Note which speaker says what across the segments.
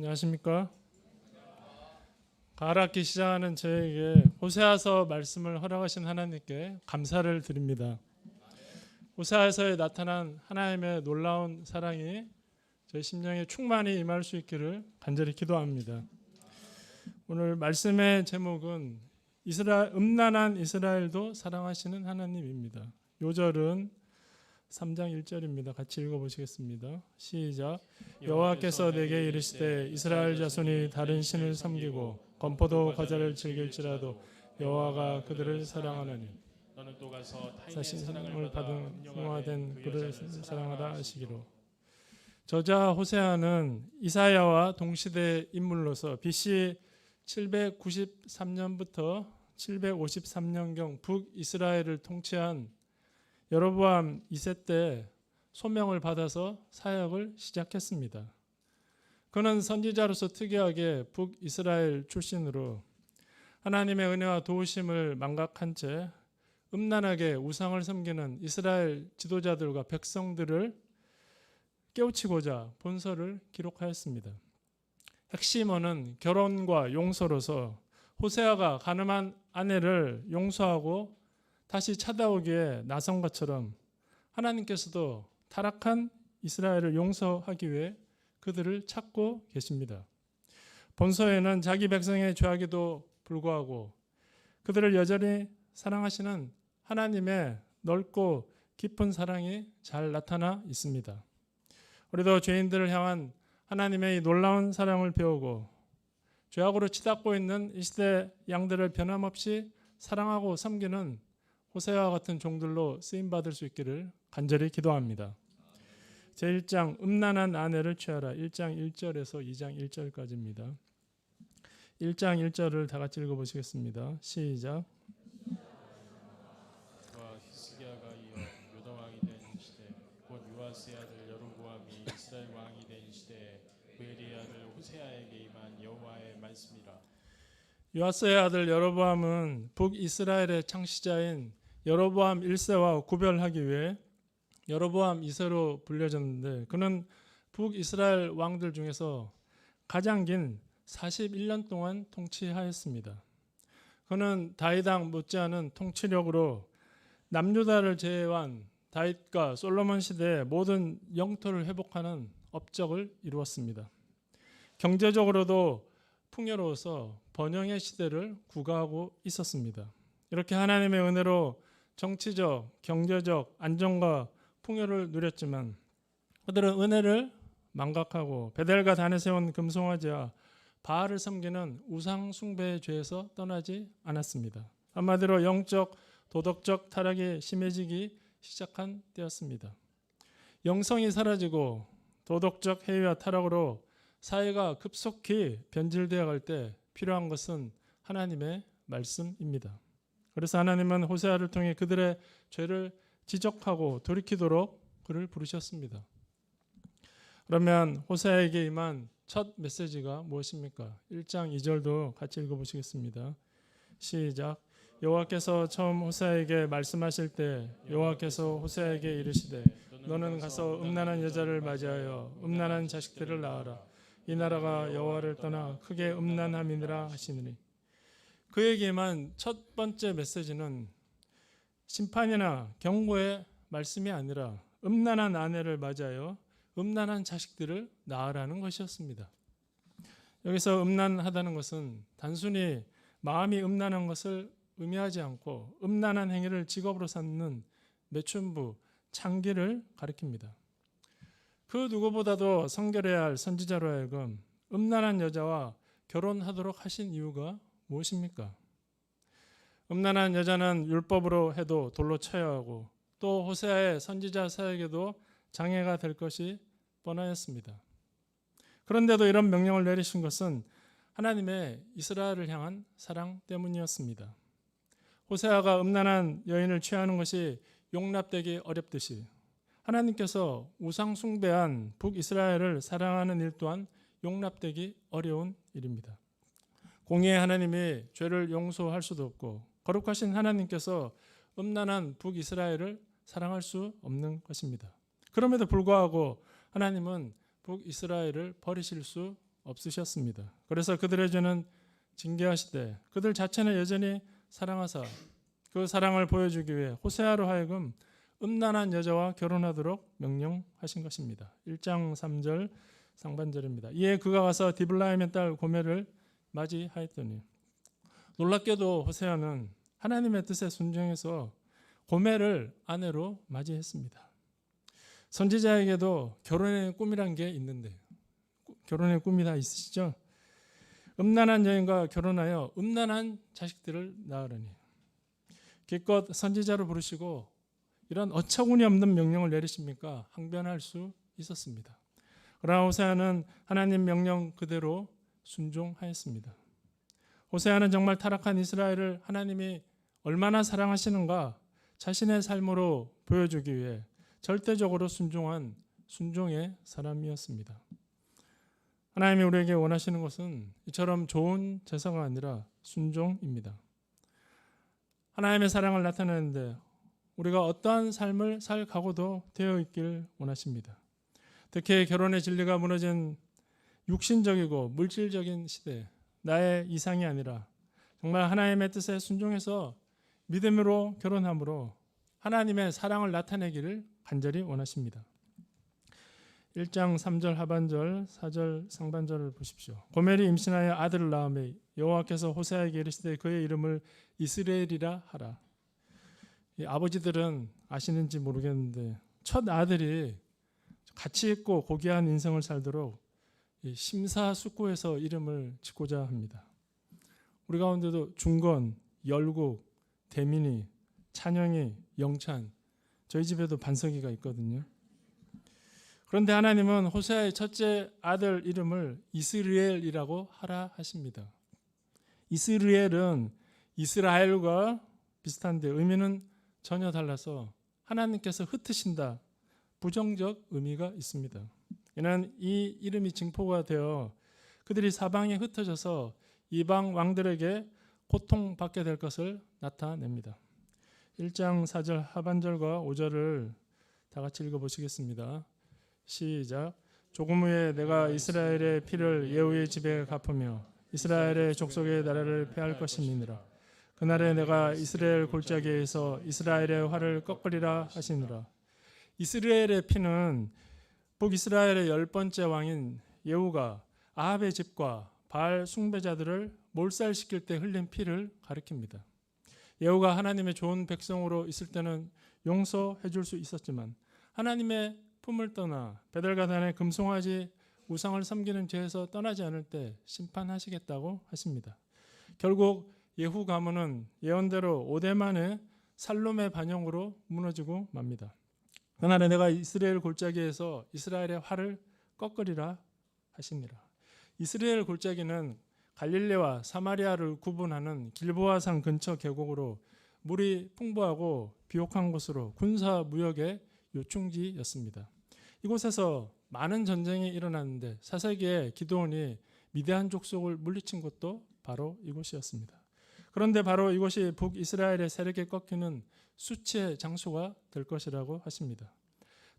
Speaker 1: 안녕하십니까? 가을 학기 시작하는 저에게 호세아서 말씀을 허락하신 하나님께 감사를 드립니다. 호세아서에 나타난 하나님의 놀라운 사랑이 저희 심령에 충만히 임할 수 있기를 간절히 기도합니다. 오늘 말씀의 제목은 음란한 이스라엘도 사랑하시는 하나님입니다. 요절은 3장 1절입니다. 같이 읽어보시겠습니다. 시작. 여호와께서 내게 이르시되 이스라엘 자손이 다른 신을 섬기고 건포도 과자를 즐길지라도 여호와가 그들을 사랑하느니
Speaker 2: 너는 또 가서 타인의
Speaker 1: 사랑을 받은
Speaker 2: 받은
Speaker 1: 흉화된
Speaker 2: 그
Speaker 1: 그를
Speaker 2: 여자를
Speaker 1: 사랑하라 하시기로. 저자 호세아는 이사야와 동시대 인물로서 BC 793년부터 753년경 북이스라엘을 통치한 여로보암 2세 때 소명을 받아서 사역을 시작했습니다. 그는 선지자로서 특이하게 북이스라엘 출신으로 하나님의 은혜와 도우심을 망각한 채 음란하게 우상을 섬기는 이스라엘 지도자들과 백성들을 깨우치고자 본서를 기록하였습니다. 핵심어는 결혼과 용서로서 호세아가 가늠한 아내를 용서하고 다시 찾아오기에 나선 것처럼 하나님께서도 타락한 이스라엘을 용서하기 위해 그들을 찾고 계십니다. 본서에는 자기 백성의 죄악에도 불구하고 그들을 여전히 사랑하시는 하나님의 넓고 깊은 사랑이 잘 나타나 있습니다. 우리도 죄인들을 향한 하나님의 이 놀라운 사랑을 배우고 죄악으로 치닫고 있는 이 시대 양들을 변함없이 사랑하고 섬기는 호세아와 같은 종들로 쓰임받을 수 있기를 간절히 기도합니다. 제1장 음란한 아내를 취하라. 1장 1절에서 2장 1절까지입니다. 1장 1절을 다 같이 읽어보시겠습니다. 시작.
Speaker 2: 그와 히스기야가 이어 유다 왕이 된 시대 곧 요아스의 아들 여로보암이 이스라엘 왕이 된 시대에 부엘의 아들 호세아에게 임한 여호와의 말씀이라.
Speaker 1: 요아스의 아들 여로보암은 북이스라엘의 창시자인 여로보암 1세와 구별하기 위해 여로보암 2세로 불려졌는데 그는 북이스라엘 왕들 중에서 가장 긴 41년 동안 통치하였습니다. 그는 다윗왕 못지않은 통치력으로 남유다를 제외한 다윗과 솔로몬 시대의 모든 영토를 회복하는 업적을 이루었습니다. 경제적으로도 풍요로워서 번영의 시대를 구가하고 있었습니다. 이렇게 하나님의 은혜로 정치적, 경제적 안정과 풍요를 누렸지만 그들은 은혜를 망각하고 베델과 단에 세운 금송아지와 바알을 섬기는 우상 숭배의 죄에서 떠나지 않았습니다. 한마디로 영적, 도덕적 타락이 심해지기 시작한 때였습니다. 영성이 사라지고 도덕적 해이와 타락으로 사회가 급속히 변질되어 갈 때 필요한 것은 하나님의 말씀입니다. 그래서 하나님은 호세아를 통해 그들의 죄를 지적하고 돌이키도록 그를 부르셨습니다. 그러면 호세아에게 임한 첫 메시지가 무엇입니까? 1장 2절도 같이 읽어보시겠습니다. 시작. 여호와께서 처음 호세아에게 말씀하실 때 여호와께서 호세아에게 이르시되 너는 가서 음란한 여자를 맞이하여 음란한 자식들을 낳아라. 이 나라가 여호와를 떠나 크게 음란함이니라 하시느니. 그에게만 첫 번째 메시지는 심판이나 경고의 말씀이 아니라 음란한 아내를 맞이하여 음란한 자식들을 낳으라는 것이었습니다. 여기서 음란하다는 것은 단순히 마음이 음란한 것을 의미하지 않고 음란한 행위를 직업으로 삼는 매춘부, 창기를 가리킵니다. 그 누구보다도 성결해야 할 선지자로 하여금 음란한 여자와 결혼하도록 하신 이유가 무엇입니까? 음란한 여자는 율법으로 해도 돌로 쳐야 하고 또 호세아의 선지자 사역에도 장애가 될 것이 뻔하였습니다. 그런데도 이런 명령을 내리신 것은 하나님의 이스라엘을 향한 사랑 때문이었습니다. 호세아가 음란한 여인을 취하는 것이 용납되기 어렵듯이 하나님께서 우상 숭배한 북이스라엘을 사랑하는 일 또한 용납되기 어려운 일입니다. 공의의 하나님이 죄를 용서할 수도 없고 거룩하신 하나님께서 음란한 북이스라엘을 사랑할 수 없는 것입니다. 그럼에도 불구하고 하나님은 북이스라엘을 버리실 수 없으셨습니다. 그래서 그들의 죄는 징계하시되 그들 자체는 여전히 사랑하사 그 사랑을 보여주기 위해 호세아로 하여금 음란한 여자와 결혼하도록 명령하신 것입니다. 1장 3절 상반절입니다. 이에 그가 가서 디블라임의 딸 고멜을 맞이하였더니 놀랍게도 호세아는 하나님의 뜻에 순종해서 고멜을 아내로 맞이했습니다. 선지자에게도 결혼의 꿈이란 게 있는데 결혼의 꿈이 다 있으시죠? 음란한 여인과 결혼하여 음란한 자식들을 낳으려니 기껏 선지자로 부르시고 이런 어처구니 없는 명령을 내리십니까? 항변할 수 있었습니다. 그러나 호세아는 하나님 명령 그대로 순종하였습니다. 호세아는 정말 타락한 이스라엘을 하나님이 얼마나 사랑하시는가 자신의 삶으로 보여주기 위해 절대적으로 순종한 순종의 사람이었습니다. 하나님이 우리에게 원하시는 것은 이처럼 좋은 제사가 아니라 순종입니다. 하나님의 사랑을 나타내는데 우리가 어떠한 삶을 살 각오도 되어 있길 원하십니다. 특히 결혼의 진리가 무너진 육신적이고 물질적인 시대, 나의 이상이 아니라 정말 하나님의 뜻에 순종해서 믿음으로 결혼함으로 하나님의 사랑을 나타내기를 간절히 원하십니다. 1장 3절 하반절 4절 상반절을 보십시오. 고멜이 임신하여 아들을 낳음에 여호와께서 호세아에게 이르시되 그의 이름을 이스라엘이라 하라. 이 아버지들은 아시는지 모르겠는데 첫 아들이 가치 있고 고귀한 인생을 살도록 심사숙고해서 이름을 짓고자 합니다. 우리 가운데도 중건, 열국, 대민이, 찬영이, 영찬 저희 집에도 반석이가 있거든요. 그런데 하나님은 호세아의 첫째 아들 이름을 이스라엘이라고 하라 하십니다. 이스라엘은 이스라엘과 비슷한데 의미는 전혀 달라서 하나님께서 흩으신다, 부정적 의미가 있습니다. 이는 이 이름이 징표가 되어 그들이 사방에 흩어져서 이방 왕들에게 고통받게 될 것을 나타냅니다. 1장 4절 하반절과 5절을 다 같이 읽어보시겠습니다. 시작. 조금 후에 내가 이스라엘의 피를 예후의 집에 갚으며 이스라엘의 족속의 나라를 폐할 것임이니라. 그날에 내가 이스라엘 골짜기에서 이스라엘의 활을 꺾으리라 하시니라. 이스라엘의 피는 북이스라엘의 10번째 왕인 예후가 아합의 집과 바알 숭배자들을 몰살시킬 때 흘린 피를 가리킵니다. 예후가 하나님의 좋은 백성으로 있을 때는 용서해 줄 수 있었지만 하나님의 품을 떠나 베델가단의 금송아지 우상을 섬기는 죄에서 떠나지 않을 때 심판하시겠다고 하십니다. 결국 예후 가문은 예언대로 5대 만에 살롬의 반영으로 무너지고 맙니다. 그날에 내가 이스라엘 골짜기에서 이스라엘의 활을 꺾으리라 하시니라. 이스라엘 골짜기는 갈릴레와 사마리아를 구분하는 길보아산 근처 계곡으로 물이 풍부하고 비옥한 곳으로 군사 무역의 요충지였습니다. 이곳에서 많은 전쟁이 일어났는데 사사기에 기드온이 미디안 족속을 물리친 곳도 바로 이곳이었습니다. 그런데 바로 이곳이 북이스라엘의 세력에 꺾이는 수치의 장소가 될 것이라고 하십니다.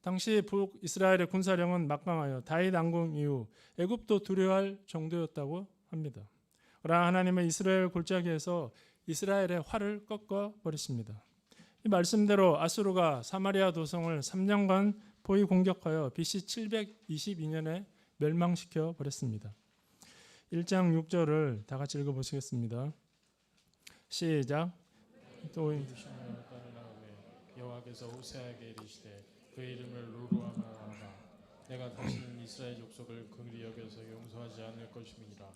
Speaker 1: 당시 북이스라엘의 군사력은 막강하여 다윗 왕궁 이후 애굽도 두려워할 정도였다고 합니다. 그러나 하나님은 이스라엘 골짜기에서 이스라엘의 활을 꺾어 버리십니다. 이 말씀대로 아수르가 사마리아 도성을 3년간 포위 공격하여 BC 722년에 멸망시켜 버렸습니다. 1장 6절을 다 같이 읽어보시겠습니다. 시작. 또
Speaker 2: 여호와께서 호세아에게 이르시되 그의 이름을 루루아마 하라. 내가 다시는 이스라엘 족속을 긍휼히 여겨서 용서하지 않을 것임이니라.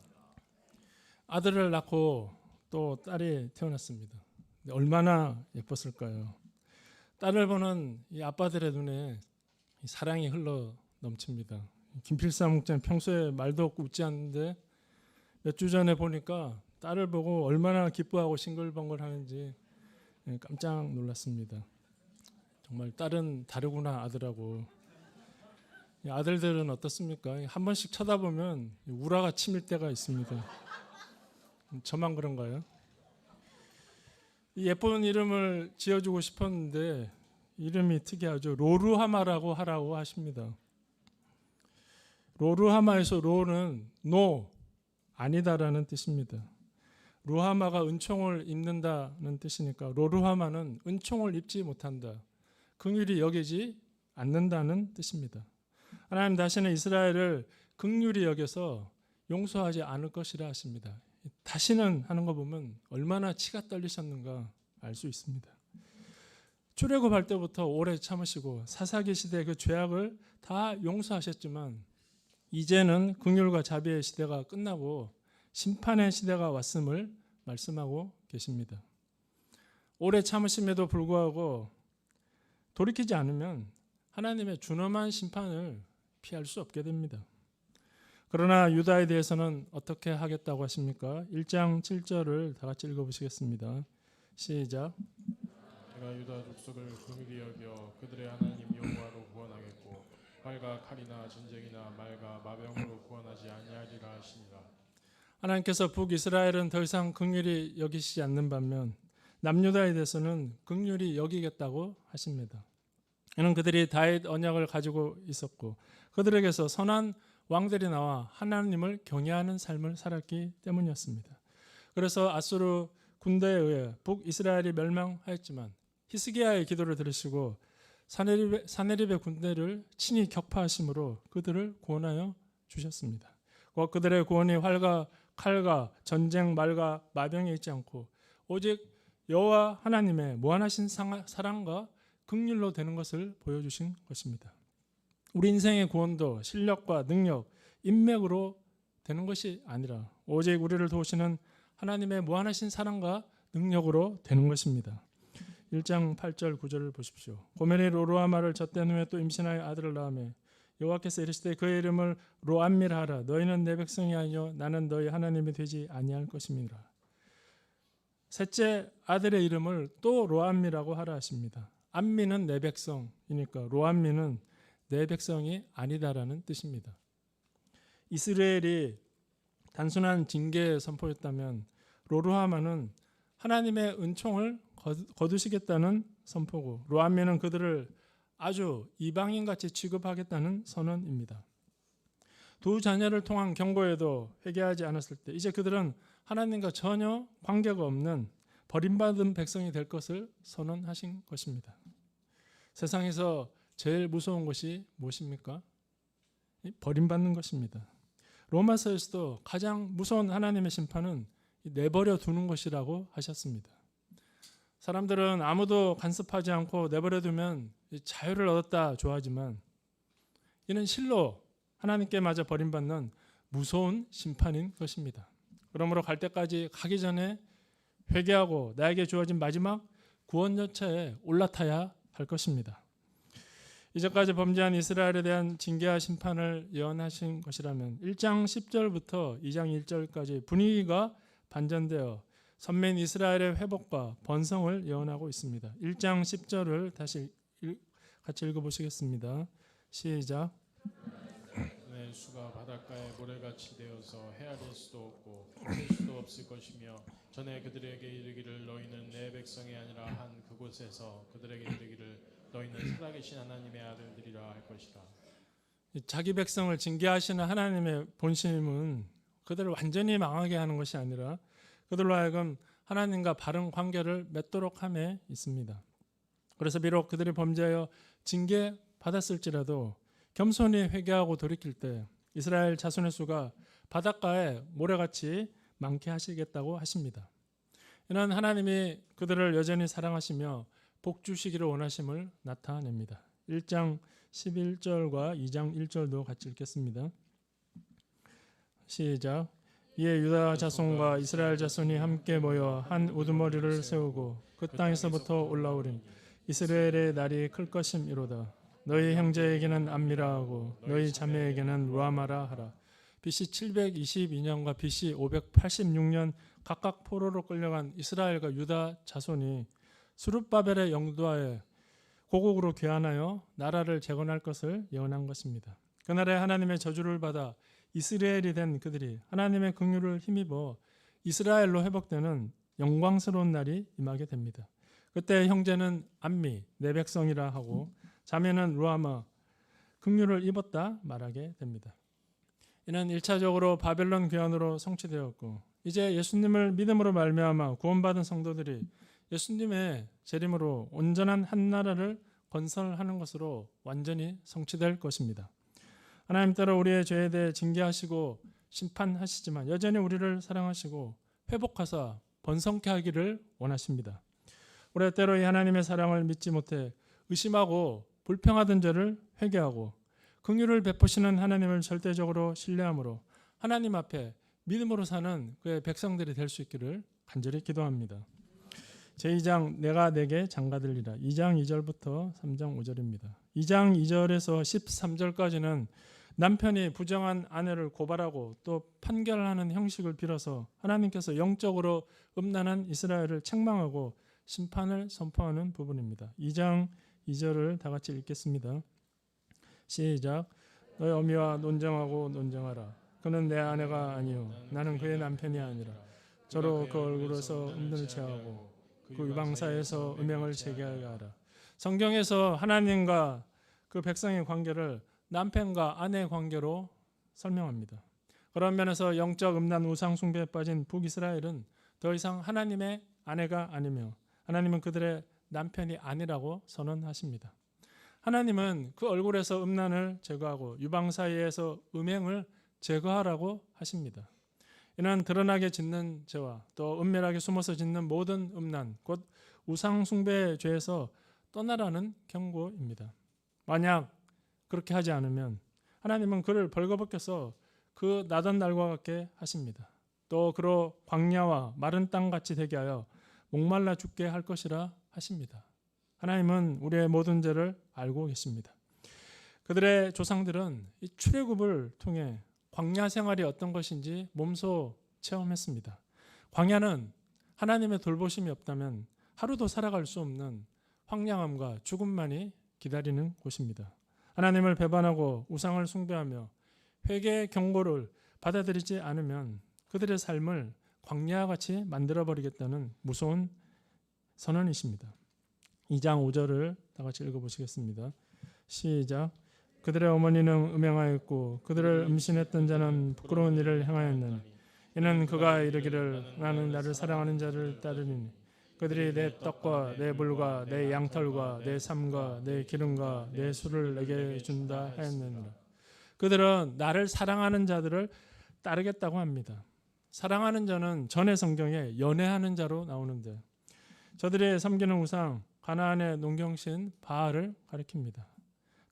Speaker 1: 아들을 낳고 또 딸이 태어났습니다. 얼마나 예뻤을까요? 딸을 보는 이 아빠들의 눈에 사랑이 흘러 넘칩니다. 김필사 목사님 평소에 말도 없고 웃지 않는데 몇 주 전에 보니까 딸을 보고 얼마나 기뻐하고 싱글벙글 하는지 깜짝 놀랐습니다. 정말 딸은 다르구나 아들하고. 아들들은 어떻습니까? 한 번씩 쳐다보면 우라가 치밀 때가 있습니다. 저만 그런가요? 예쁜 이름을 지어주고 싶었는데 이름이 특이하죠. 로루하마라고 하라고 하십니다. 로르하마에서 로는 노, 아니다라는 뜻입니다. 루하마가 은총을 입는다는 뜻이니까 로르하마는 은총을 입지 못한다, 긍휼히 여기지 않는다는 뜻입니다. 하나님 다시는 이스라엘을 긍휼히 여겨서 용서하지 않을 것이라 하십니다. 다시는 하는 거 보면 얼마나 치가 떨리셨는가 알 수 있습니다. 출애굽할 때부터 오래 참으시고 사사기 시대 그 죄악을 다 용서하셨지만 이제는 긍휼과 자비의 시대가 끝나고 심판의 시대가 왔음을 말씀하고 계십니다. 오래 참으심에도 불구하고 돌이키지 않으면 하나님의 준엄한 심판을 피할 수 없게 됩니다. 그러나 유다에 대해서는 어떻게 하겠다고 하십니까? 1장 7절을 다 같이 읽어보시겠습니다. 시작.
Speaker 2: 내가 유다 족속을 긍휼히 여겨 그들의 하나님 여호와로 구원하겠고 활과 칼이나 전쟁이나 말과 마병으로 구원하지 아니하리라 하시니라.
Speaker 1: 하나님께서 북이스라엘은 더 이상 긍휼히 여기시지 않는 반면 남유다에 대해서는 긍휼히 여기겠다고 하십니다. 이는 그들이 다윗 언약을 가지고 있었고 그들에게서 선한 왕들이 나와 하나님을 경외하는 삶을 살았기 때문이었습니다. 그래서 아수르 군대에 의해 북이스라엘이 멸망하였지만 히스기야의 기도를 들으시고 사네립의 군대를 친히 격파하심으로 그들을 구원하여 주셨습니다. 그들의 구원이 활과 칼과 전쟁, 말과 마병에 있지 않고 오직 여호와 하나님의 무한하신 사랑과 긍휼로 되는 것을 보여주신 것입니다. 우리 인생의 구원도 실력과 능력, 인맥으로 되는 것이 아니라 오직 우리를 도우시는 하나님의 무한하신 사랑과 능력으로 되는 것입니다. 1장 8절 9절을 보십시오. 고멜이 로르하마를 젖댄 후에 또 임신하여 아들을 낳으며 여호와께서 이르시되 그의 이름을 로암미라 하라. 너희는 내 백성이 아니요 나는 너희 하나님이 되지 아니할 것임이라. 셋째 아들의 이름을 또 로암미라고 하라 하십니다. 암미는 내 백성이니까 로암미는 내 백성이 아니다라는 뜻입니다. 이스라엘이 단순한 징계 선포였다면 로르하마는 하나님의 은총을 거두시겠다는 선포고 로암미는 그들을 아주 이방인같이 취급하겠다는 선언입니다. 두 자녀를 통한 경고에도 회개하지 않았을 때 이제 그들은 하나님과 전혀 관계가 없는 버림받은 백성이 될 것을 선언하신 것입니다. 세상에서 제일 무서운 것이 무엇입니까? 버림받는 것입니다. 로마서에서도 가장 무서운 하나님의 심판은 내버려 두는 것이라고 하셨습니다. 사람들은 아무도 간섭하지 않고 내버려 두면 자유를 얻었다 좋아하지만 이는 실로 하나님께 맞아 버림받는 무서운 심판인 것입니다. 그러므로 갈 때까지 가기 전에 회개하고 나에게 주어진 마지막 구원 열차에 올라타야 할 것입니다. 이제까지 범죄한 이스라엘에 대한 징계와 심판을 예언하신 것이라면 1장 10절부터 2장 1절까지 분위기가 반전되어 선민 이스라엘의 회복과 번성을 예언하고 있습니다. 1장 10절을 다시 같이 읽어보시겠습니다. 시작.
Speaker 2: 내 수가 바닷가에 모래같이 되어서 헤아릴 수도 없고 셀 수도 없을 것이며 전에 그들에게 이르기를 너희는 내 백성이 아니라 한 그곳에서 그들에게 이르기를 너희는 살아계신 하나님의 아들들이라 할 것이라.
Speaker 1: 자기 백성을 징계하시는 하나님의 본심은 그들을 완전히 망하게 하는 것이 아니라 그들로 하여금 하나님과 바른 관계를 맺도록 함에 있습니다. 그래서 비록 그들이 범죄하여 징계받았을지라도 겸손히 회개하고 돌이킬 때 이스라엘 자손의 수가 바닷가에 모래같이 많게 하시겠다고 하십니다. 이는 하나님이 그들을 여전히 사랑하시며 복 주시기를 원하심을 나타냅니다. 1장 11절과 2장 1절도 같이 읽겠습니다. 시작. 이에 유다 자손과 이스라엘 자손이 함께 모여 한 우두머리를 세우고 그 땅에서부터 올라오리니 이스라엘의 날이 클 것임이로다. 너희 형제에게는 암미라 하고 너희 자매에게는 루아마라 하라. BC 722년과 BC 586년 각각 포로로 끌려간 이스라엘과 유다 자손이 스룹바벨의 영도하에 고국으로 귀환하여 나라를 재건할 것을 예언한 것입니다. 그날에 하나님의 저주를 받아 이스라엘이 된 그들이 하나님의 긍휼을 힘입어 이스라엘로 회복되는 영광스러운 날이 임하게 됩니다. 그때 형제는 암미, 내 백성이라 하고 자매는 루아마, 긍휼을 입었다 말하게 됩니다. 이는 1차적으로 바벨론 귀환으로 성취되었고 이제 예수님을 믿음으로 말미암아 구원받은 성도들이 예수님의 재림으로 온전한 한 나라를 건설하는 것으로 완전히 성취될 것입니다. 하나님 따라 우리의 죄에 대해 징계하시고 심판하시지만 여전히 우리를 사랑하시고 회복하사 번성케 하기를 원하십니다. 우리가 때로 이 하나님의 사랑을 믿지 못해 의심하고 불평하던 죄를 회개하고 긍휼을 베푸시는 하나님을 절대적으로 신뢰함으로 하나님 앞에 믿음으로 사는 그의 백성들이 될 수 있기를 간절히 기도합니다. 제2장 내가 내게 장가들리라 2장 2절부터 3장 5절입니다. 2장 2절에서 13절까지는 남편이 부정한 아내를 고발하고 또 판결하는 형식을 빌어서 하나님께서 영적으로 음란한 이스라엘을 책망하고 심판을 선포하는 부분입니다. 2장 2절을 다 같이 읽겠습니다. 시작. 너의 어미와 논쟁하고 논쟁하라. 그는 내 아내가 아니요 나는 그의 남편이 아니라 저로 그 얼굴에서 음란을 제하고 그 유방사에서 음행을 제게하게 하라. 성경에서 하나님과 그 백성의 관계를 남편과 아내의 관계로 설명합니다. 그런 면에서 영적 음란 우상 숭배에 빠진 북이스라엘은 더 이상 하나님의 아내가 아니며 하나님은 그들의 남편이 아니라고 선언하십니다. 하나님은 그 얼굴에서 음란을 제거하고 유방 사이에서 음행을 제거하라고 하십니다. 이는 드러나게 짓는 죄와 또 은밀하게 숨어서 짓는 모든 음란 곧 우상 숭배의 죄에서 떠나라는 경고입니다. 만약 그렇게 하지 않으면 하나님은 그를 벌거벗겨서 그 나던 날과 같게 하십니다. 또 그로 광야와 마른 땅같이 되게 하여 목말라 죽게 할 것이라 하십니다. 하나님은 우리의 모든 죄를 알고 계십니다. 그들의 조상들은 이 출애굽을 통해 광야 생활이 어떤 것인지 몸소 체험했습니다. 광야는 하나님의 돌보심이 없다면 하루도 살아갈 수 없는 황량함과 죽음만이 기다리는 곳입니다. 하나님을 배반하고 우상을 숭배하며 회개의 경고를 받아들이지 않으면 그들의 삶을 광야와 같이 만들어버리겠다는 무서운 선언이십니다. 2장 5절을 다 같이 읽어보시겠습니다. 시작. 그들의 어머니는 음행하였고 그들을 음신했던 자는 부끄러운 일을 행하였느니 이는 그가 이르기를 나는 나를 사랑하는 자를 따르리니 그들이 내 떡과 내 물과 내 양털과 내 삶과 내 기름과 내 술을 내게 준다 하였느니라. 그들은 나를 사랑하는 자들을 따르겠다고 합니다. 사랑하는 자는 전의 성경에 연애하는 자로 나오는데 저들이 섬기는 우상 가나안의 농경신 바알을 가리킵니다.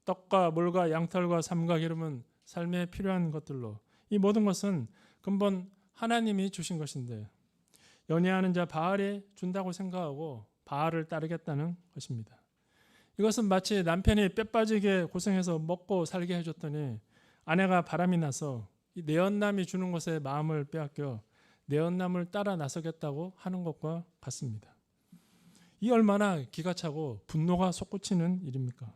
Speaker 1: 떡과 물과 양털과 삶과 기름은 삶에 필요한 것들로 이 모든 것은 근본 하나님이 주신 것인데 연애하는 자 바알이 준다고 생각하고 바알을 따르겠다는 것입니다. 이것은 마치 남편이 뼈 빠지게 고생해서 먹고 살게 해줬더니 아내가 바람이 나서 이 내연남이 주는 것에 마음을 빼앗겨 내연남을 따라 나서겠다고 하는 것과 같습니다. 이 얼마나 기가 차고 분노가 솟구치는 일입니까?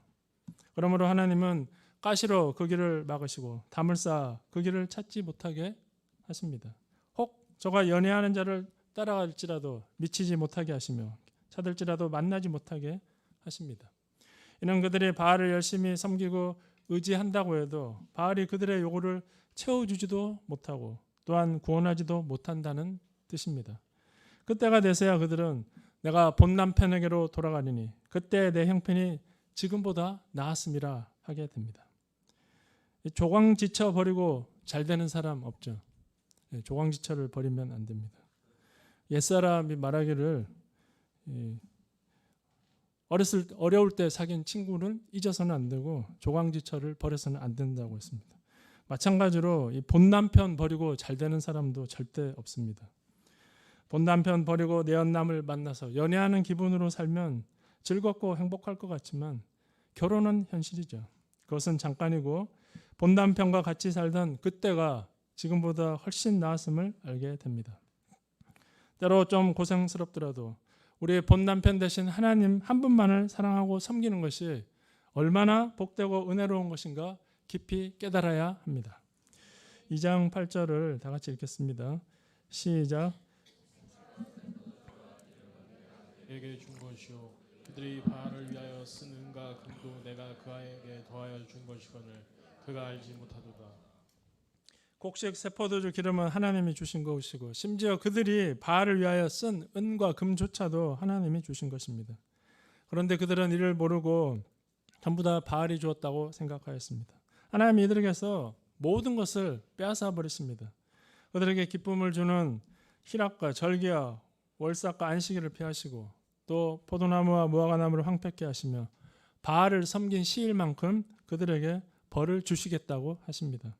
Speaker 1: 그러므로 하나님은 가시로 그 길을 막으시고 담을 쌓아 그 길을 찾지 못하게 하십니다. 혹 저가 연애하는 자를 따라갈지라도 미치지 못하게 하시며 찾을지라도 만나지 못하게 하십니다. 이는 그들이 바알을 열심히 섬기고 의지한다고 해도 바알이 그들의 요구를 채워주지도 못하고 또한 구원하지도 못한다는 뜻입니다. 그때가 되서야 그들은 내가 본 남편에게로 돌아가리니 그때 내 형편이 지금보다 나았음이라 하게 됩니다. 조광지처 버리고 잘 되는 사람 없죠. 조광지처를 버리면 안 됩니다. 옛사람이 말하기를 어려울 때 사귄 친구는 잊어서는 안 되고 조광지처를 버려서는 안 된다고 했습니다. 마찬가지로 이 본 남편 버리고 잘 되는 사람도 절대 없습니다. 본 남편 버리고 내연남을 만나서 연애하는 기분으로 살면 즐겁고 행복할 것 같지만 결혼은 현실이죠. 그것은 잠깐이고 본 남편과 같이 살던 그때가 지금보다 훨씬 나았음을 알게 됩니다. 때로 좀 고생스럽더라도 우리의 본 남편 대신 하나님 한 분만을 사랑하고 섬기는 것이 얼마나 복되고 은혜로운 것인가 깊이 깨달아야 합니다. 2장 8절을 다 같이 읽겠습니다. 시작.
Speaker 2: 에게 준 것이요 그들이 바알을 위하여 쓴 은과 금도 내가 그에게 더하여 준 것이거늘 그가 알지 못하도다.
Speaker 1: 곡식 세포도주 기름은 하나님이 주신 것이고 심지어 그들이 바알을 위하여 쓴 은과 금조차도 하나님이 주신 것입니다. 그런데 그들은 이를 모르고 전부 다 바알이 주었다고 생각하였습니다. 하나님이 이들에게서 모든 것을 빼앗아 버리십니다. 그들에게 기쁨을 주는 희락과 절기와 월삭과 안식일을 피하시고 또 포도나무와 무화과나무를 황폐케 하시며 바알을 섬긴 시일만큼 그들에게 벌을 주시겠다고 하십니다.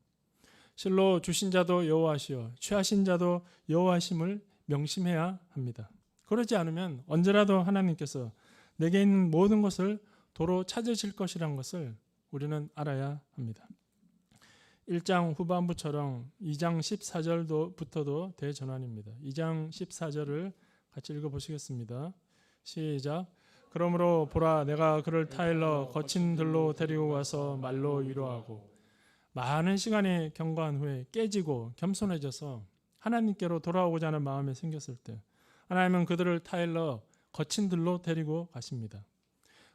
Speaker 1: 실로 주신 자도 여호와시요 취하신 자도 여호와심을 명심해야 합니다. 그러지 않으면 언제라도 하나님께서 내게 있는 모든 것을 도로 찾으실 것이란 것을 우리는 알아야 합니다. 1장 후반부처럼 2장 14절부터도 대전환입니다. 2장 14절을 같이 읽어보시겠습니다. 시작. 그러므로 보라 내가 그를 타일러 거친 들로 데리고 와서 말로 위로하고 많은 시간이 경과한 후에 깨지고 겸손해져서 하나님께로 돌아오고자 하는 마음이 생겼을 때 하나님은 그들을 타일러 거친 들로 데리고 가십니다.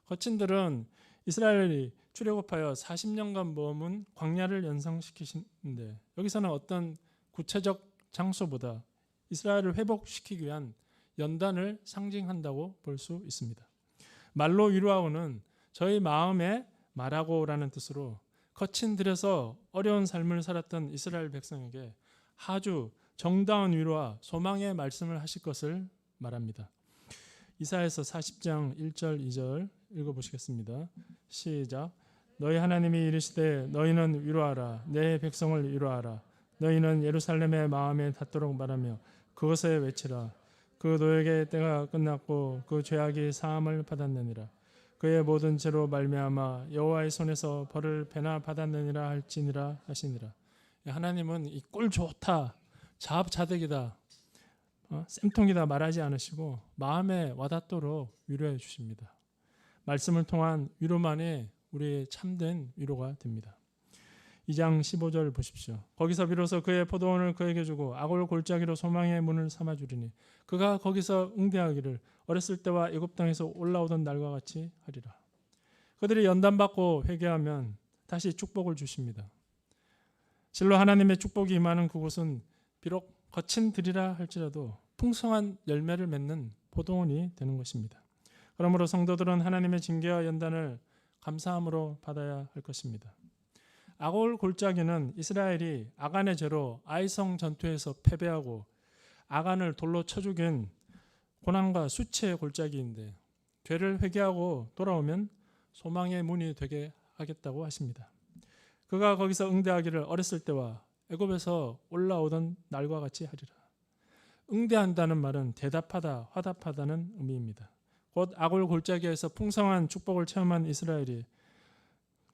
Speaker 1: 거친 들은 이스라엘이 출애굽하여 40년간 머문 광야를 연상시키시는데 여기서는 어떤 구체적 장소보다 이스라엘을 회복시키기 위한 연단을 상징한다고 볼 수 있습니다. 말로 위로하고는 저희 마음에 말하고라는 뜻으로 거친 들에서 어려운 삶을 살았던 이스라엘 백성에게 아주 정다운 위로와 소망의 말씀을 하실 것을 말합니다. 이사야서 40장 1절 2절 읽어보시겠습니다. 시작. 너희 하나님이 이르시되 너희는 위로하라 내 백성을 위로하라 너희는 예루살렘의 마음에 닿도록 말하며 그것에 외치라 그 노역의 때가 끝났고 그 죄악이 사함을 받았느니라 그의 모든 죄로 말미암아 여호와의 손에서 벌을 배나 받았느니라 할지니라 하시니라. 하나님은 이 꼴 좋다 자업자득이다 쌤통이다 말하지 않으시고 마음에 와닿도록 위로해 주십니다. 말씀을 통한 위로만이 우리의 참된 위로가 됩니다. 2장 15절 보십시오. 거기서 비로소 그의 포도원을 그에게 주고 악을 골짜기로 소망의 문을 삼아주리니 그가 거기서 응대하기를 어렸을 때와 애굽 땅에서 올라오던 날과 같이 하리라. 그들이 연단받고 회개하면 다시 축복을 주십니다. 실로 하나님의 축복이 임하는 그곳은 비록 거친 들이라 할지라도 풍성한 열매를 맺는 포도원이 되는 것입니다. 그러므로 성도들은 하나님의 징계와 연단을 감사함으로 받아야 할 것입니다. 아골 골짜기는 이스라엘이 아간의 죄로 아이성 전투에서 패배하고 아간을 돌로 쳐 죽인 고난과 수치의 골짜기인데 죄를 회개하고 돌아오면 소망의 문이 되게 하겠다고 하십니다. 그가 거기서 응대하기를 어렸을 때와 애굽에서 올라오던 날과 같이 하리라. 응대한다는 말은 대답하다, 화답하다는 의미입니다. 곧 아골 골짜기에서 풍성한 축복을 체험한 이스라엘이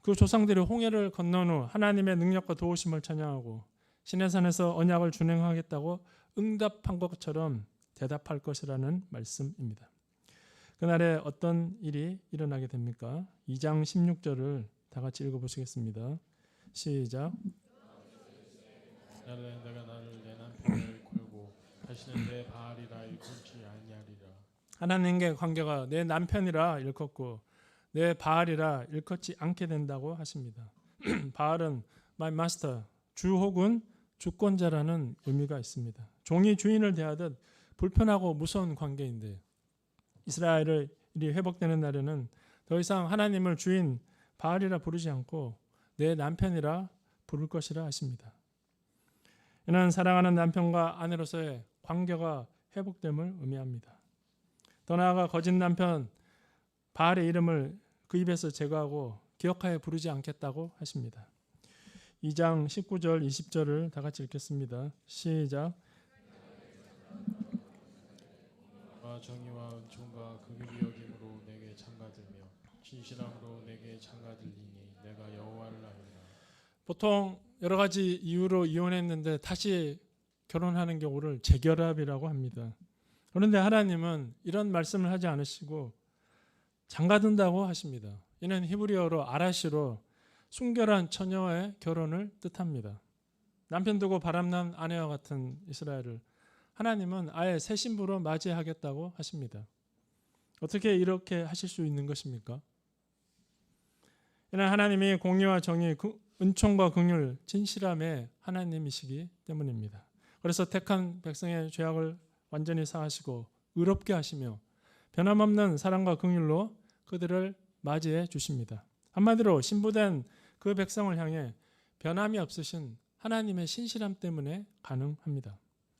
Speaker 1: 그 조상들이 홍해를 건넌 후 하나님의 능력과 도우심을 찬양하고 시내산에서 언약을 준행하겠다고 응답한 것처럼 대답할 것이라는 말씀입니다. 그날에 어떤 일이 일어나게 됩니까? 2장 16절을 다 같이 읽어보시겠습니다. 시작.
Speaker 2: 내가 나를 내 남편을 걸고 다시는 내 바알이라 일컫지 아니하리라.
Speaker 1: 하나님의 관계가 내 남편이라 일컫고 내 바알이라 일컫지 않게 된다고 하십니다. 바알은 my master, 주 혹은 주권자라는 의미가 있습니다. 종이 주인을 대하듯 불편하고 무서운 관계인데 이스라엘이 회복되는 날에는 더 이상 하나님을 주인 바알이라 부르지 않고 내 남편이라 부를 것이라 하십니다. 이는 사랑하는 남편과 아내로서의 관계가 회복됨을 의미합니다. 더 나아가 거짓 남편 바알의 이름을 그 입에서 제거하고 기억하여 부르지 않겠다고 하십니다. 2장 19절 20절을 다 같이 읽겠습니다. 시작.
Speaker 2: 정의와 은총과 긍휼이 여김으로 내게 장가들며 진실함으로 내게 장가들리니 내가 여호와를 아니라.
Speaker 1: 보통 여러 가지 이유로 이혼했는데 다시 결혼하는 경우를 재결합이라고 합니다. 그런데 하나님은 이런 말씀을 하지 않으시고 장가든다고 하십니다. 이는 히브리어로 아라시로 순결한 처녀와의 결혼을 뜻합니다. 남편 두고 바람난 아내와 같은 이스라엘을 하나님은 아예 새 신부로 맞이하겠다고 하십니다. 어떻게 이렇게 하실 수 있는 것입니까? 이는 하나님이 공의와 정의, 은총과 긍휼, 진실함의 하나님이시기 때문입니다. 그래서 택한 백성의 죄악을 완전히 사하시고 의롭게 하시며 변함없는 사랑과 긍휼로 그들을 맞이해 주십니다. 한마디로 신부된 그 백성을 향해 변함이 없으신 하나님의 신실함 때문에 가능합니다.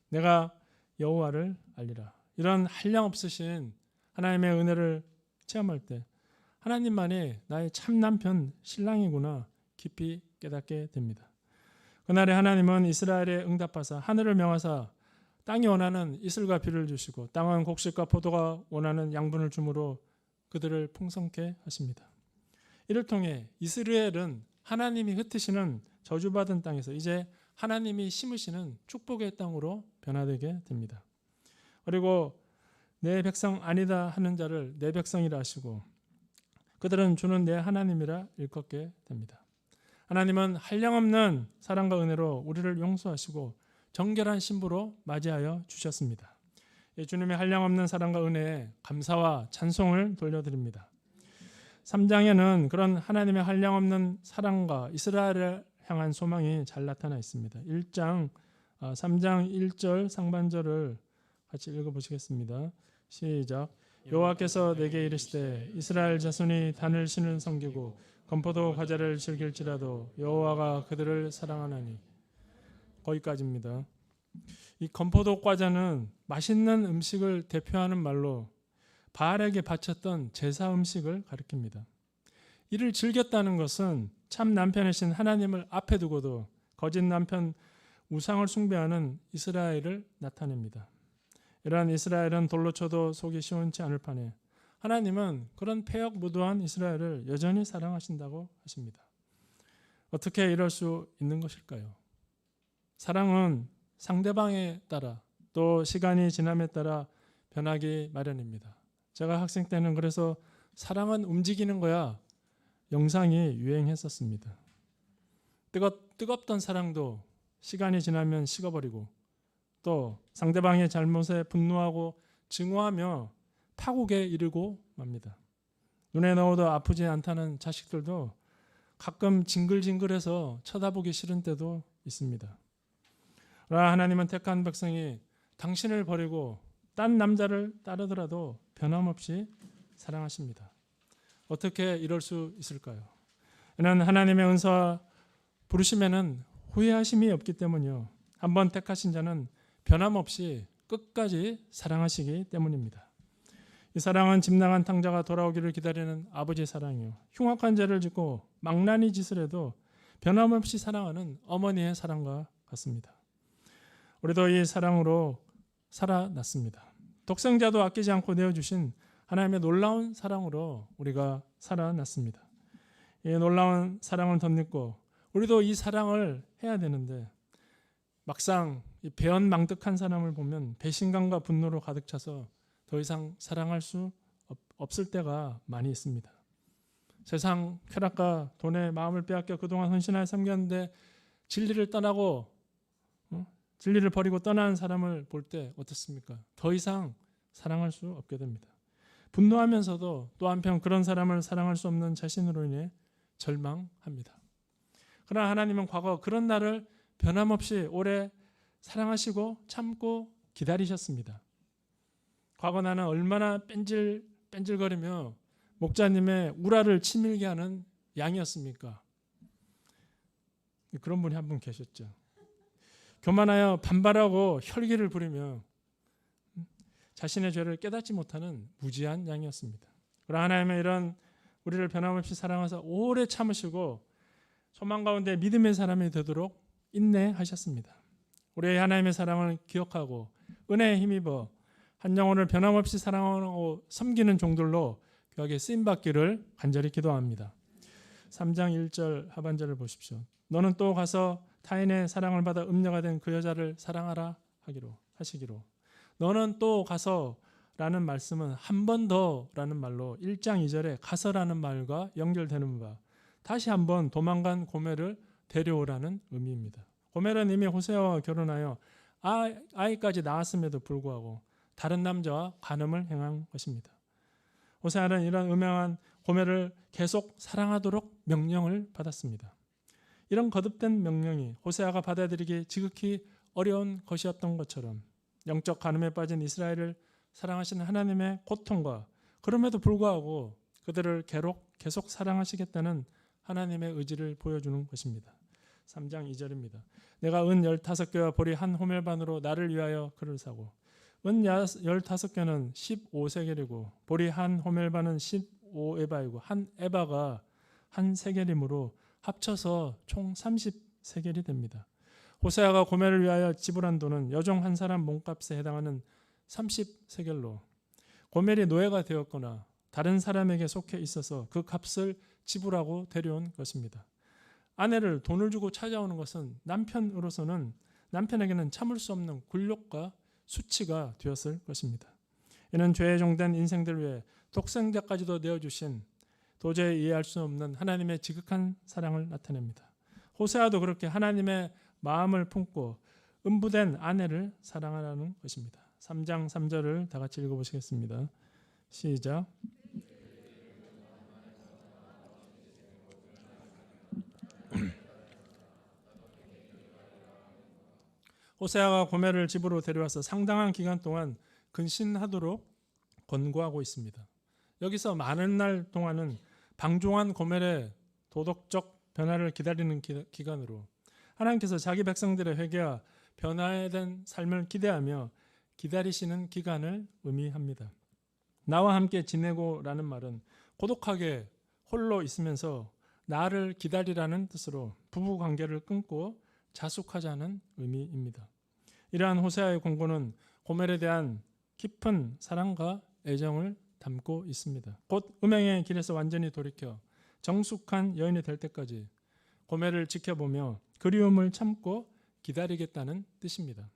Speaker 1: 내가 여호와를 알리라. 이런 한량 없으신 하나님의 은혜를 체험할 때 하나님만이 나의 참 남편 신랑이구나 깊이 깨닫게 됩니다. 그날에 하나님은 이스라엘에 응답하사 하늘을 명하사 땅이 원하는 이슬과 비를 주시고 땅은 곡식과 포도가 원하는 양분을 주므로 그들을 풍성케 하십니다. 이를 통해 이스라엘은 하나님이 흩으시는 저주받은 땅에서 이제 하나님이 심으시는 축복의 땅으로 변화되게 됩니다. 그리고 내 백성 아니다 하는 자를 내 백성이라 하시고 그들은 주는 내 하나님이라 일컫게 됩니다. 하나님은 한량없는 사랑과 은혜로 우리를 용서하시고 정결한 신부로 맞이하여 주셨습니다. 주님의 한량없는 사랑과 은혜에 감사와 찬송을 돌려드립니다. 3장에는 그런 하나님의 한량없는 사랑과 이스라엘을 향한 소망이 잘 나타나 있습니다. 3장 1절 상반절을 같이 읽어보시겠습니다. 시작. 여호와께서 내게 이르시되 이스라엘 자손이 단을 신을 섬기고 건포도 과자를 즐길지라도 여호와가 그들을 사랑하나니. 거기까지입니다. 이 건포도 과자는 맛있는 음식을 대표하는 말로 바알에게 바쳤던 제사 음식을 가리킵니다. 이를 즐겼다는 것은 참 남편이신 하나님을 앞에 두고도 거짓 남편 우상을 숭배하는 이스라엘을 나타냅니다. 이러한 이스라엘은 돌로 쳐도 속이 시원치 않을 판에 하나님은 그런 패역 무도한 이스라엘을 여전히 사랑하신다고 하십니다. 어떻게 이럴 수 있는 것일까요? 사랑은 상대방에 따라 또 시간이 지남에 따라 변하기 마련입니다. 제가 학생 때는 그래서 사랑은 움직이는 거야 영상이 유행했었습니다. 뜨겁던 사랑도 시간이 지나면 식어버리고 또 상대방의 잘못에 분노하고 증오하며 파국에 이르고 맙니다. 눈에 넣어도 아프지 않다는 자식들도 가끔 징글징글해서 쳐다보기 싫은 때도 있습니다. 그러나 하나님은 택한 백성이 당신을 버리고 딴 남자를 따르더라도 변함없이 사랑하십니다. 어떻게 이럴 수 있을까요? 이는 하나님의 은사와 부르심에는 후회하심이 없기 때문이요. 한번 택하신 자는 변함없이 끝까지 사랑하시기 때문입니다. 이 사랑은 집 나간 탕자가 돌아오기를 기다리는 아버지의 사랑이요. 흉악한 죄를 짓고 망나니 짓을 해도 변함없이 사랑하는 어머니의 사랑과 같습니다. 우리도 이 사랑으로 살아났습니다. 독생자도 아끼지 않고 내어주신 하나님의 놀라운 사랑으로 우리가 살아났습니다. 이 놀라운 사랑을 덧입고 우리도 이 사랑을 해야 되는데 막상 이 배은망덕한 사람을 보면 배신감과 분노로 가득 차서 더 이상 사랑할 수 없을 때가 많이 있습니다. 세상 쾌락과 돈에 마음을 빼앗겨 그동안 헌신하여 섬겼는데 진리를 떠나고 진리를 버리고 떠나는 사람을 볼 때 어떻습니까? 더 이상 사랑할 수 없게 됩니다. 분노하면서도 또 한편 그런 사람을 사랑할 수 없는 자신으로 인해 절망합니다. 그러나 하나님은 과거 그런 나를 변함없이 오래 사랑하시고 참고 기다리셨습니다. 과거 나는 얼마나 뺀질거리며 목자님의 우라를 치밀게 하는 양이었습니까? 그런 분이 한 분 계셨죠. 교만하여 반발하고 혈기를 부리며 자신의 죄를 깨닫지 못하는 무지한 양이었습니다. 그러나 하나님은 이런 우리를 변함없이 사랑하사 오래 참으시고 소망 가운데 믿음의 사람이 되도록 인내하셨습니다. 우리의 하나님의 사랑을 기억하고 은혜에 힘입어 한 영혼을 변함없이 사랑하고 섬기는 종들로 그에게 쓰임받기를 간절히 기도합니다. 3장 1절 하반절을 보십시오. 너는 또 가서 타인의 사랑을 받아 음녀가 된 그 여자를 사랑하라 하시기로. 너는 또 가서 라는 말씀은 한 번 더 라는 말로 1장 2절에 가서라는 말과 연결되는 바 다시 한번 도망간 고멜을 데려오라는 의미입니다. 고멜은 이미 호세아와 결혼하여 아이까지 낳았음에도 불구하고 다른 남자와 간음을 행한 것입니다. 호세아는 이런 음행한 고멜을 계속 사랑하도록 명령을 받았습니다. 이런 거듭된 명령이 호세아가 받아들이기 지극히 어려운 것이었던 것처럼 영적 간음에 빠진 이스라엘을 사랑하시는 하나님의 고통과 그럼에도 불구하고 그들을 계속 사랑하시겠다는 하나님의 의지를 보여주는 것입니다. 3장 2절입니다. 내가 은 15개와 보리 한 호멜반으로 나를 위하여 그를 사고 은 15개는 15세겔이고 보리 한 호멜반은 15에바이고 한 에바가 한 세겔이므로 합쳐서 총 30세겔이 됩니다. 호세아가 고멜을 위하여 지불한 돈은 여종 한 사람 몸값에 해당하는 30세겔로 고멜이 노예가 되었거나 다른 사람에게 속해 있어서 그 값을 지불하고 데려온 것입니다. 아내를 돈을 주고 찾아오는 것은 남편에게는 참을 수 없는 굴욕과 수치가 되었을 것입니다. 이는 죄에 종된 인생들 위해 독생자까지도 내어주신 도저히 이해할 수 없는 하나님의 지극한 사랑을 나타냅니다. 호세아도 그렇게 하나님의 마음을 품고 음부된 아내를 사랑하라는 것입니다. 3장 3절을 다 같이 읽어보시겠습니다. 시작. 호세아가 고멜을 집으로 데려와서 상당한 기간 동안 근신하도록 권고하고 있습니다. 여기서 많은 날 동안은 방종한 고멜의 도덕적 변화를 기다리는 기간으로 하나님께서 자기 백성들의 회개와 변화에 대한 삶을 기대하며 기다리시는 기간을 의미합니다. 나와 함께 지내고라는 말은 고독하게 홀로 있으면서 나를 기다리라는 뜻으로 부부 관계를 끊고 자숙하자는 의미입니다. 이러한 호세아의 권고는 고멜에 대한 깊은 사랑과 애정을 담고 있습니다. 곧 음행의 길에서 완전히 돌이켜 정숙한 여인이 될 때까지 고멜을 지켜보며 그리움을 참고 기다리겠다는 뜻입니다.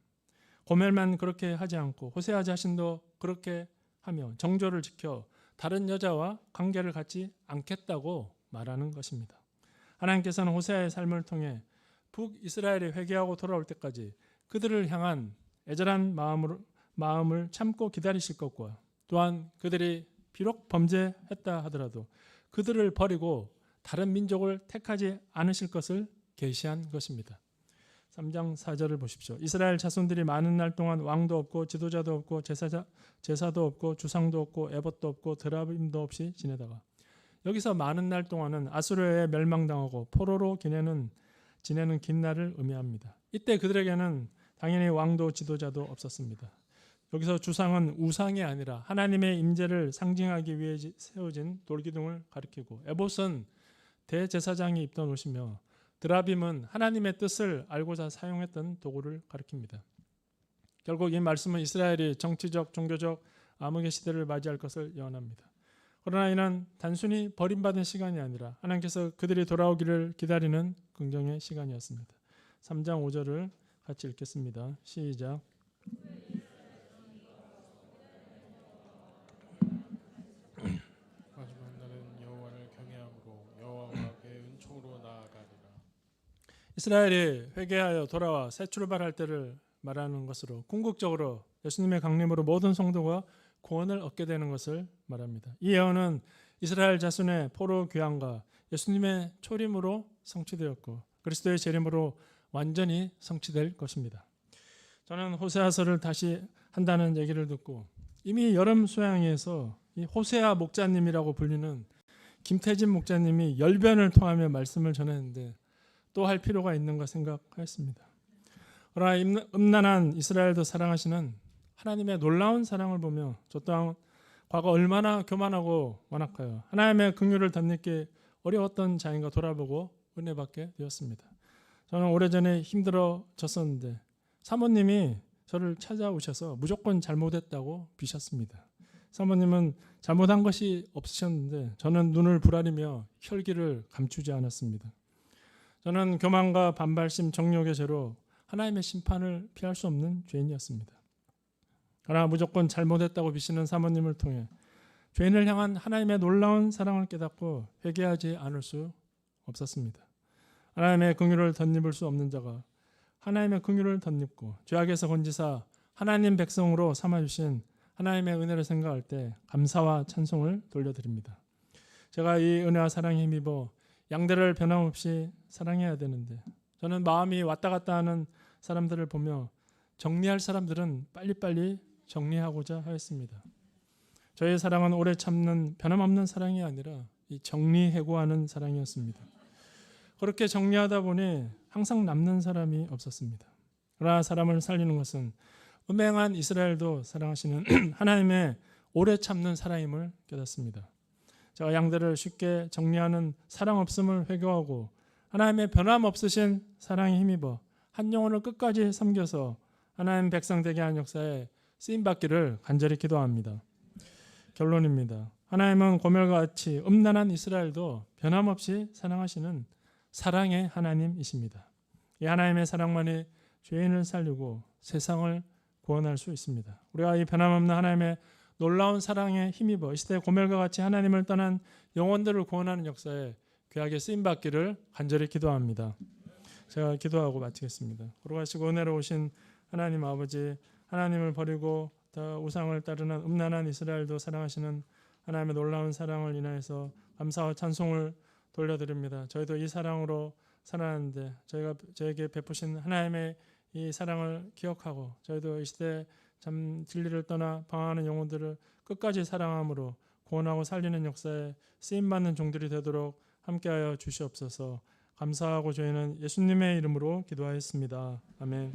Speaker 1: 고멜만 그렇게 하지 않고 호세아 자신도 그렇게 하며 정조를 지켜 다른 여자와 관계를 갖지 않겠다고 말하는 것입니다. 하나님께서는 호세아의 삶을 통해 북이스라엘이 회개하고 돌아올 때까지 그들을 향한 애절한 마음을 참고 기다리실 것과 또한 그들이 비록 범죄했다 하더라도 그들을 버리고 다른 민족을 택하지 않으실 것을 계시한 것입니다. 3장 4절을 보십시오. 이스라엘 자손들이 많은 날 동안 왕도 없고 지도자도 없고 제사도 없고 주상도 없고 에봇도 없고 드라빔도 없이 지내다가 여기서 많은 날 동안은 아수르에 멸망당하고 포로로 지내는 긴 날을 의미합니다. 이때 그들에게는 당연히 왕도 지도자도 없었습니다. 여기서 주상은 우상이 아니라 하나님의 임재를 상징하기 위해 세워진 돌기둥을 가리키고 에봇은 대제사장이 입던 옷이며 드라빔은 하나님의 뜻을 알고자 사용했던 도구를 가리킵니다. 결국 이 말씀은 이스라엘이 정치적, 종교적 암흑의 시대를 맞이할 것을 예언합니다. 그러나 이는 단순히 버림받은 시간이 아니라 하나님께서 그들이 돌아오기를 기다리는 긍정의 시간이었습니다. 3장 5절을 같이 읽겠습니다. 시작.
Speaker 2: 마지막 날은 여호와를 경외함으로 여호와와 그의 은총으로 나아가리라.
Speaker 1: 이스라엘이 회개하여 돌아와 새 출발할 때를 말하는 것으로 궁극적으로 예수님의 강림으로 모든 성도가 구원을 얻게 되는 것을 말합니다. 이 예언은 이스라엘 자손의 포로 귀환과 예수님의 초림으로 성취되었고 그리스도의 재림으로 완전히 성취될 것입니다. 저는 호세아서를 다시 한다는 얘기를 듣고 이미 여름 수양회에서 이 호세아 목자님이라고 불리는 김태진 목자님이 열변을 토하며 말씀을 전했는데 또 할 필요가 있는가 생각하였습니다. 그러나 음란한 이스라엘도 사랑하시는 하나님의 놀라운 사랑을 보며 저 또한 과거 얼마나 교만하고 완악하여 하나님의 긍휼을 덧입기 어려웠던 자인가 돌아보고 은혜받게 되었습니다. 저는 오래전에 힘들어졌었는데 사모님이 저를 찾아오셔서 무조건 잘못했다고 비셨습니다. 사모님은 잘못한 것이 없으셨는데 저는 눈을 부라리며 혈기를 감추지 않았습니다. 저는 교만과 반발심, 정욕의 죄로 하나님의 심판을 피할 수 없는 죄인이었습니다. 그러나 무조건 잘못했다고 비시는 사모님을 통해 죄인을 향한 하나님의 놀라운 사랑을 깨닫고 회개하지 않을 수 없었습니다. 하나님의 긍휼을 덧입을 수 없는 자가 하나님의 긍휼을 덧입고 죄악에서 건지사 하나님 백성으로 삼아주신 하나님의 은혜를 생각할 때 감사와 찬송을 돌려드립니다. 제가 이 은혜와 사랑에 힘입어 양들을 변함없이 사랑해야 되는데 저는 마음이 왔다 갔다 하는 사람들을 보며 정리할 사람들은 빨리빨리 정리하고자 하였습니다. 저의 사랑은 오래 참는 변함없는 사랑이 아니라 이 정리해고하는 사랑이었습니다. 그렇게 정리하다 보니 항상 남는 사람이 없었습니다. 그러나 사람을 살리는 것은 음행한 이스라엘도 사랑하시는 하나님의 오래 참는 사랑임을 깨닫습니다. 제가 양들을 쉽게 정리하는 사랑 없음을 회개하고 하나님의 변함없으신 사랑에 힘입어 한 영혼을 끝까지 섬겨서 하나님 백성 되게 하는 역사에 쓰임받기를 간절히 기도합니다. 결론입니다. 하나님은 고멜과 같이 음란한 이스라엘도 변함없이 사랑하시는 사랑의 하나님이십니다. 이 하나님의 사랑만이 죄인을 살리고 세상을 구원할 수 있습니다. 우리가 이 변함없는 하나님의 놀라운 사랑에 힘입어 이 시대 고멜과 같이 하나님을 떠난 영혼들을 구원하는 역사에 귀하게 쓰임받기를 간절히 기도합니다. 제가 기도하고 마치겠습니다. 거룩하시고 은혜로우신 하나님 아버지, 하나님을 버리고 더 우상을 따르는 음란한 이스라엘도 사랑하시는 하나님의 놀라운 사랑을 인하여서 감사와 찬송을 돌려드립니다. 저희도 이 사랑으로 살아가는데 저에게 베푸신 하나님의 이 사랑을 기억하고 저희도 이 시대 참 진리를 떠나 방황하는 영혼들을 끝까지 사랑함으로 구원하고 살리는 역사에 쓰임받는 종들이 되도록 함께하여 주시옵소서. 감사하고 저희는 예수님의 이름으로 기도하였습니다. 아멘.